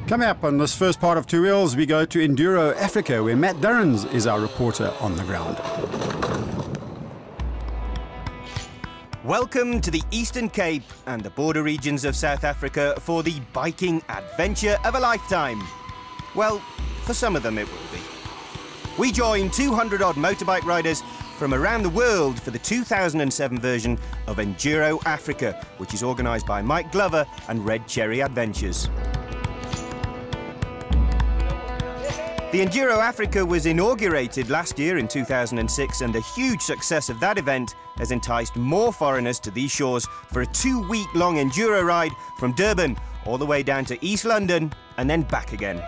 Coming up on this first part of Two Wheels, we go to Enduro Africa, where Matt Durrans is our reporter on the ground. Welcome to the Eastern Cape and the border regions of South Africa for the biking adventure of a lifetime. Well, for some of them it will be. We join 200-odd motorbike riders from around the world for the 2007 version of Enduro Africa, which is organised by Mike Glover and Red Cherry Adventures. The Enduro Africa was inaugurated last year in 2006, and the huge success of that event has enticed more foreigners to these shores for a 2-week-long enduro ride from Durban all the way down to East London and then back again.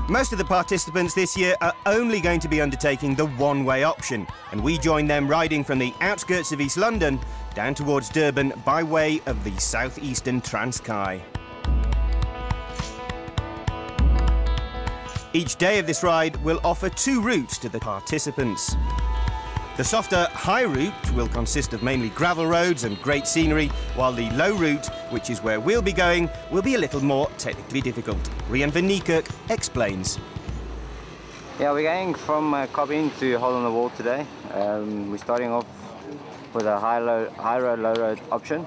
Most of the participants this year are only going to be undertaking the one-way option, and we join them riding from the outskirts of East London down towards Durban by way of the southeastern Transkei. Each day of this ride will offer 2 routes to the participants. The softer high route will consist of mainly gravel roads and great scenery, while the low route, which is where we'll be going, will be a little more technically difficult. Rian van Niekerk explains. Yeah, we're going from Cobbin to Hole in the Wall today. We're starting off with a high road, low road option.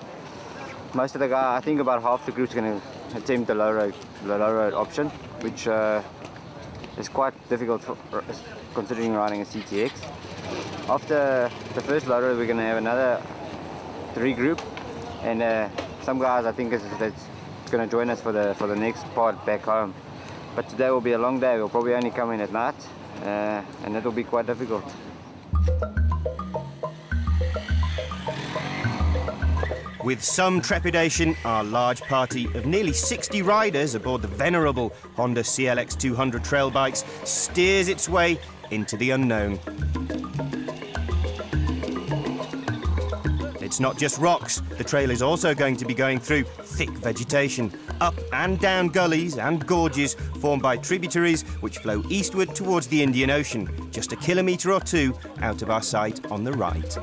Most of the guys, I think about half the group's going to attempt the low road option, which it's quite difficult for, considering riding a CTX. After the first low road, we're going to have another 3 group, and some guys I think that's going to join us for the next part back home. But today will be a long day. We'll probably only come in at night, and it will be quite difficult. With some trepidation, our large party of nearly 60 riders aboard the venerable Honda CLX 200 trail bikes steers its way into the unknown. It's not just rocks. The trail is also going to be going through thick vegetation, up and down gullies and gorges formed by tributaries which flow eastward towards the Indian Ocean, just a kilometre or 2 out of our sight on the right.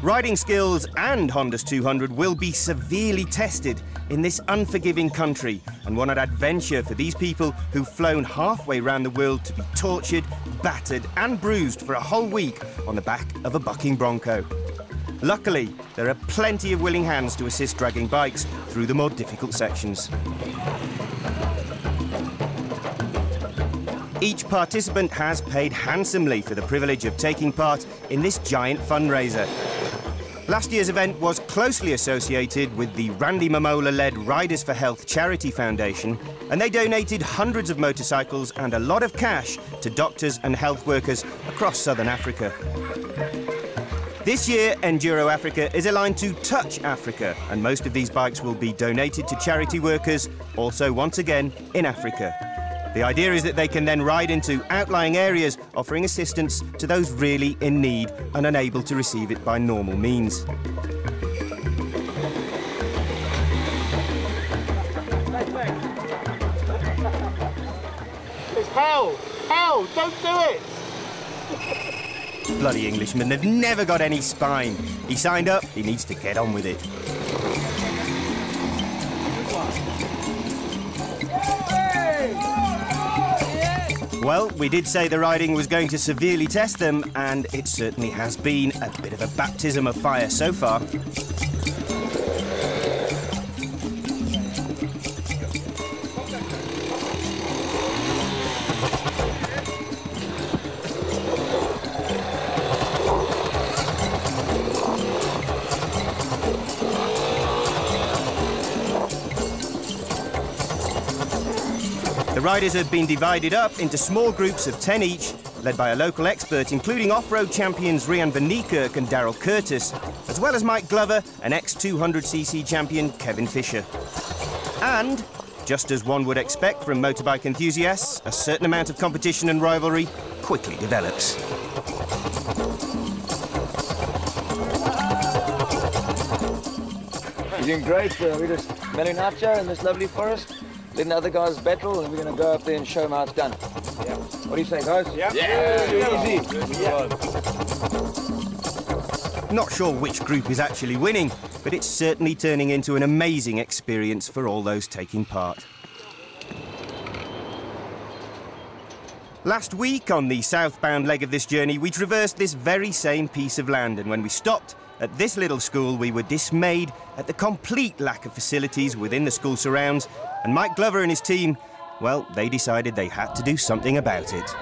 Riding skills and Honda's 200 will be severely tested in this unforgiving country, and one adventure for these people who've flown halfway around the world to be tortured, battered and bruised for a whole week on the back of a bucking bronco. Luckily, there are plenty of willing hands to assist dragging bikes through the more difficult sections. Each participant has paid handsomely for the privilege of taking part in this giant fundraiser. Last year's event was closely associated with the Randy Mamola-led Riders for Health Charity Foundation, and they donated hundreds of motorcycles and a lot of cash to doctors and health workers across southern Africa. This year, Enduro Africa is aligned to Touch Africa, and most of these bikes will be donated to charity workers, also once again in Africa. The idea is that they can then ride into outlying areas, offering assistance to those really in need and unable to receive it by normal means. It's hell! Hell! Don't do it! Bloody Englishman, they've never got any spine. He signed up, he needs to get on with it. Well, we did say the riding was going to severely test them, and it certainly has been a bit of a baptism of fire so far. The riders have been divided up into small groups of 10 each, led by a local expert, including off-road champions Rian van Niekerk and Daryl Curtis, as well as Mike Glover and ex-200cc champion Kevin Fisher. And, just as one would expect from motorbike enthusiasts, a certain amount of competition and rivalry quickly develops. We're doing great. We're just milling out here in this lovely forest, letting other guys battle, and we're going to go up there and show them how it's done. Yeah. What do you say, guys? Yeah. Easy. Yeah. Not sure which group is actually winning, but it's certainly turning into an amazing experience for all those taking part. Last week, on the southbound leg of this journey, we traversed this very same piece of land, and when we stopped at this little school, we were dismayed at the complete lack of facilities within the school surrounds, and Mike Glover and his team, well, they decided they had to do something about it.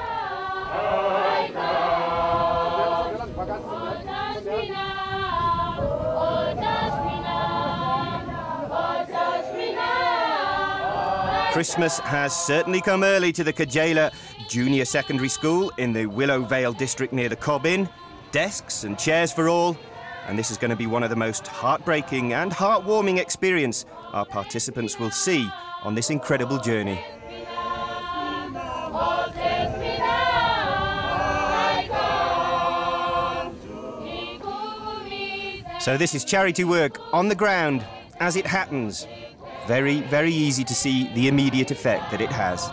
Christmas has certainly come early to the Kajela Junior Secondary School in the Willow Vale district near the Cobb Inn. Desks and chairs for all. And this is going to be one of the most heartbreaking and heartwarming experience our participants will see on this incredible journey. So this is charity work on the ground as it happens. Very, very easy to see the immediate effect that it has.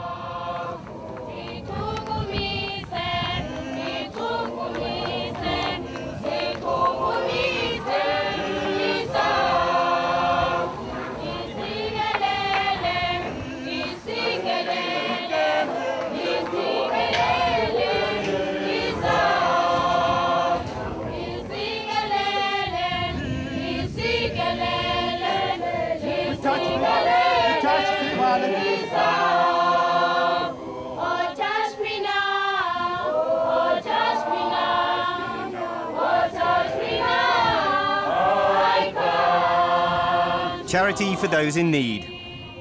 Charity for those in need.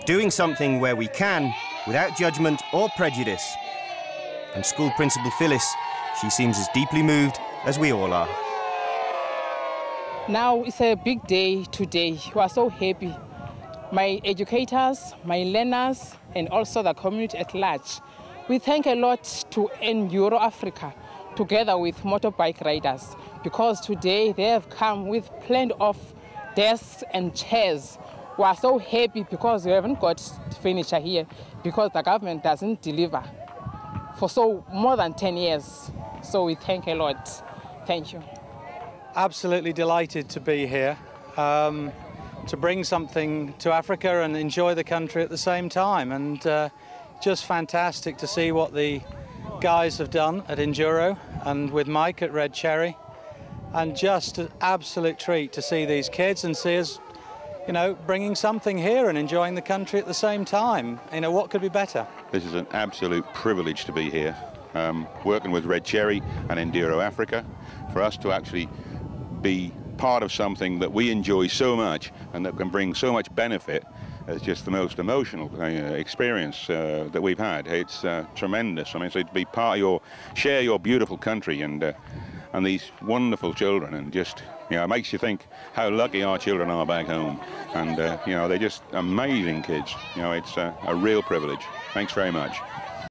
Doing something where we can, without judgment or prejudice. And school principal Phyllis, she seems as deeply moved as we all are. Now it's a big day today. We are so happy. My educators, my learners, and also the community at large. We thank a lot to Enduro Africa, together with motorbike riders, because today they have come with plenty of desks and chairs. We are so happy because we haven't got furniture here, because the government doesn't deliver for more than 10 years. So we thank a lot. Thank you. Absolutely delighted to be here, to bring something to Africa and enjoy the country at the same time. And just fantastic to see what the guys have done at Enduro and with Mike at Red Cherry. And just an absolute treat to see these kids and see us, you know, bringing something here and enjoying the country at the same time. You know, what could be better? This is an absolute privilege to be here, working with Red Cherry and Enduro Africa, for us to actually be part of something that we enjoy so much and that can bring so much benefit. It's just the most emotional experience that we've had. It's tremendous. I mean, so to be part of share your beautiful country and these wonderful children, and just, you know, it makes you think how lucky our children are back home. And, you know, they're just amazing kids. You know, it's a real privilege. Thanks very much.